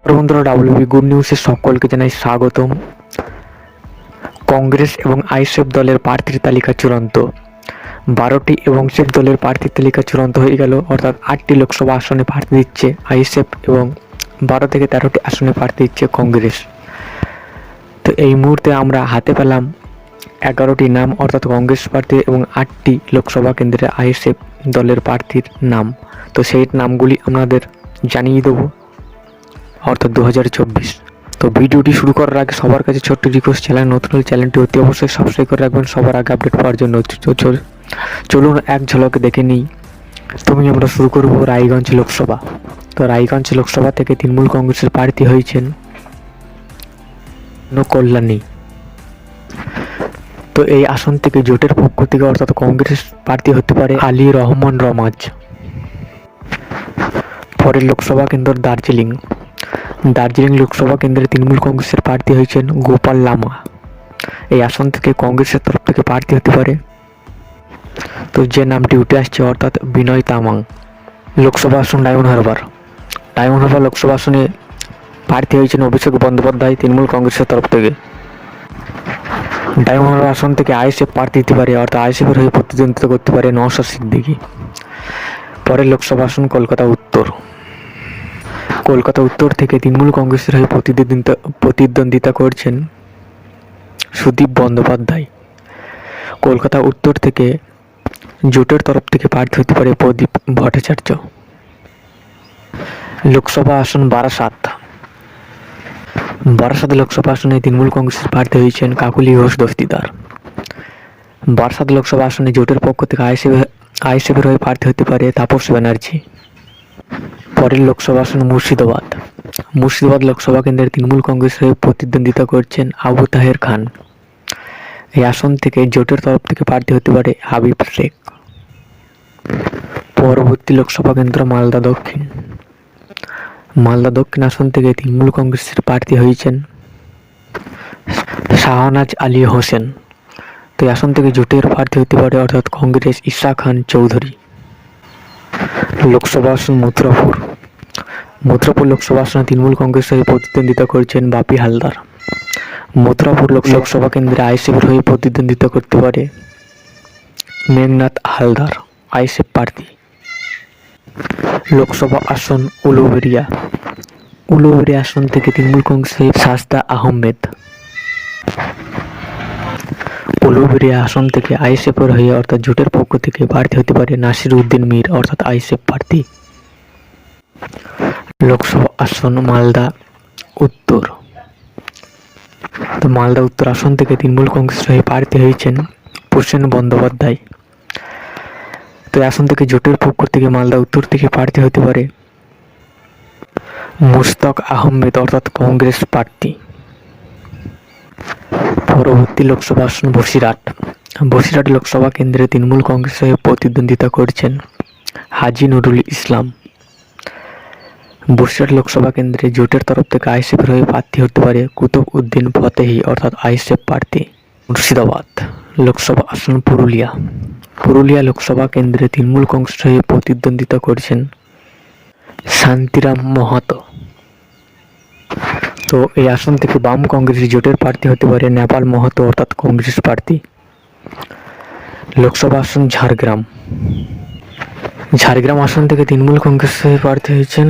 বন্ধুরা, WB good নিউজে সকলকে জানাই স্বাগতম। কংগ্রেস এবং আইএসএফ দলের প্রার্থীর তালিকা চূড়ান্ত। 12টি এবং আইএসএফ দলের প্রার্থীর তালিকা চূড়ান্ত হয়ে গেল, অর্থাৎ 8টি লোকসভা আসনে প্রার্থী দিচ্ছে আইএসএফ এবং 12 থেকে 13টি আসনে প্রার্থী দিচ্ছে কংগ্রেস। তো এই মুহূর্তে আমরা হাতে পেলাম 11টি নাম, অর্থাৎ কংগ্রেস প্রার্থী এবং 8টি লোকসভা কেন্দ্রে আইএসএফ দলের প্রার্থীর নাম। তো সেই নামগুলি আপনাদের জানিয়ে দেবো, অর্থাৎ 2024। তো ভিডিওটি শুরু করার আগে সবার কাছে ছোট্ট রিকোয়েস্ট, চ্যানেল নতুন হলে চ্যানেলটি অতি অবশ্যই সাবস্ক্রাইব করে রাখবেন সবার আগে আপডেট পাওয়ার জন্য। চলুন এক ঝলকে দেখে নিই। আমরা শুরু করব রায়গঞ্জ লোকসভা। তো রায়গঞ্জ লোকসভা থেকে তৃণমূল কংগ্রেসের প্রার্থী হয়েছেন কল্যাণী। তো এই আসন থেকে জোটের পক্ষ থেকে অর্থাৎ কংগ্রেস প্রার্থী হতে পারে আলী রহমান রমাজ। পরের লোকসভা কেন্দ্র দার্জিলিং লোকসভা কেন্দ্রে তৃণমূল কংগ্রেসের প্রার্থী হয়েছেন গোপাল লামা। এই আসন থেকে কংগ্রেসের তরফ থেকে প্রার্থী হতে পারে, তো যে নামটি উঠে আসছে অর্থাৎ বিনয় তামাং। লোকসভা আসন ডায়মন্ড হারবার লোকসভা আসনে প্রার্থী হয়েছেন অভিষেক বন্দ্যোপাধ্যায় তৃণমূল কংগ্রেসের তরফ থেকে। ডায়মন্ড হারবার আসন থেকে আইএসএফ প্রার্থী দিতে পারে, অর্থাৎ আইএসএফের হয়ে প্রতিদ্বন্দ্বিতা করতে পারে নওশাদ সিদ্দিকী। পরের লোকসভা আসন কলকাতা উত্তর থেকে তৃণমূল কংগ্রেসের হয়ে প্রতিদ্বন্দ্বিতা করছেন সুদীপ বন্দ্যোপাধ্যায়। কলকাতা উত্তর থেকে জোটের তরফ থেকে প্রার্থী হতে পারে প্রদীপ ভট্টাচার্য। লোকসভা আসন বারাসাত লোকসভা আসনে তৃণমূল কংগ্রেসের প্রার্থী হয়েছেন কাকুলি ঘোষ দস্তিদার। বারাসাত লোকসভা আসনে জোটের পক্ষ থেকে আইএসএফের হয়ে প্রার্থী হতে পারে তাপস ব্যানার্জি। পরের লোকসভা আসন মুর্শিদাবাদ লোকসভা কেন্দ্রের তৃণমূল কংগ্রেসের হয়ে প্রতিদ্বন্দ্বিতা করছেন আবু তাহের খান। এই আসন থেকে জোটের তরফ থেকে প্রার্থী হতে পারে হাবিব শেখ। পরবর্তী লোকসভা কেন্দ্র মালদা দক্ষিণ আসন থেকে তৃণমূল কংগ্রেসের প্রার্থী হয়েছেন শাহনাজ আলী হোসেন। তো এই আসন থেকে জোটের প্রার্থী হতে পারে অর্থাৎ কংগ্রেস ঈশা খান চৌধুরী। লোকসভা আসন মথুরাপুর লোকসভা আসনে তৃণমূল কংগ্রেসের হয়ে প্রতিদ্বন্দ্বিতা করছেন বাপি হালদার। মথুরাপুর লোকসভা কেন্দ্রে আইএসএফের হয়ে প্রতিদ্বন্দ্বিতা করতে পারে মেঘনাথ হালদার, আইএসএফ প্রার্থী। লোকসভা আসন উলুবেড়িয়া আসন থেকে তৃণমূল কংগ্রেসের সাজদা আহমেদ। উলুবেড়িয়া আসন থেকে আইএসএফের হয়ে অর্থাৎ জোটের পক্ষ থেকে প্রার্থী হতে পারে নাসির উদ্দিন মীর, অর্থাৎ আইএসএফ প্রার্থী। লোকসভা আসন মালদা উত্তর আসন থেকে তৃণমূল কংগ্রেসের হয়ে প্রার্থী হয়েছেন প্রসেন বন্দ্যোপাধ্যায়। তো আসন থেকে জোটের পক্ষ থেকে মালদা উত্তর থেকে প্রার্থী হতে পারে মুশতাক আহমেদ, অর্থাৎ কংগ্রেস প্রার্থী। পরবর্তী লোকসভা আসন বসিরহাট লোকসভা কেন্দ্রে তৃণমূল কংগ্রেসের হয়ে প্রতিদ্বন্দ্বিতা করছেন হাজি নুরুল ইসলাম। বসিরহাট লোকসভা কেন্দ্রে জোটের তরফ থেকে আইএসএফের হয়ে প্রার্থী হতে পারে কুতুব উদ্দিন ফতেহি, অর্থাৎ আইএসএফ প্রার্থী। মুর্শিদাবাদ লোকসভা আসন পুরুলিয়া লোকসভা কেন্দ্রে তৃণমূল কংগ্রেসের হয়ে প্রতিদ্বন্দ্বিতা করছেন শান্তিরাম মাহাতো। তো এই আসন থেকে বাম কংগ্রেস জোটের প্রার্থী হতে পারে নেপাল মাহাতো, অর্থাৎ কংগ্রেস প্রার্থী। লোকসভা আসন ঝাড়গ্রাম আসন থেকে তৃণমূল কংগ্রেসের হয়ে প্রার্থী হয়েছেন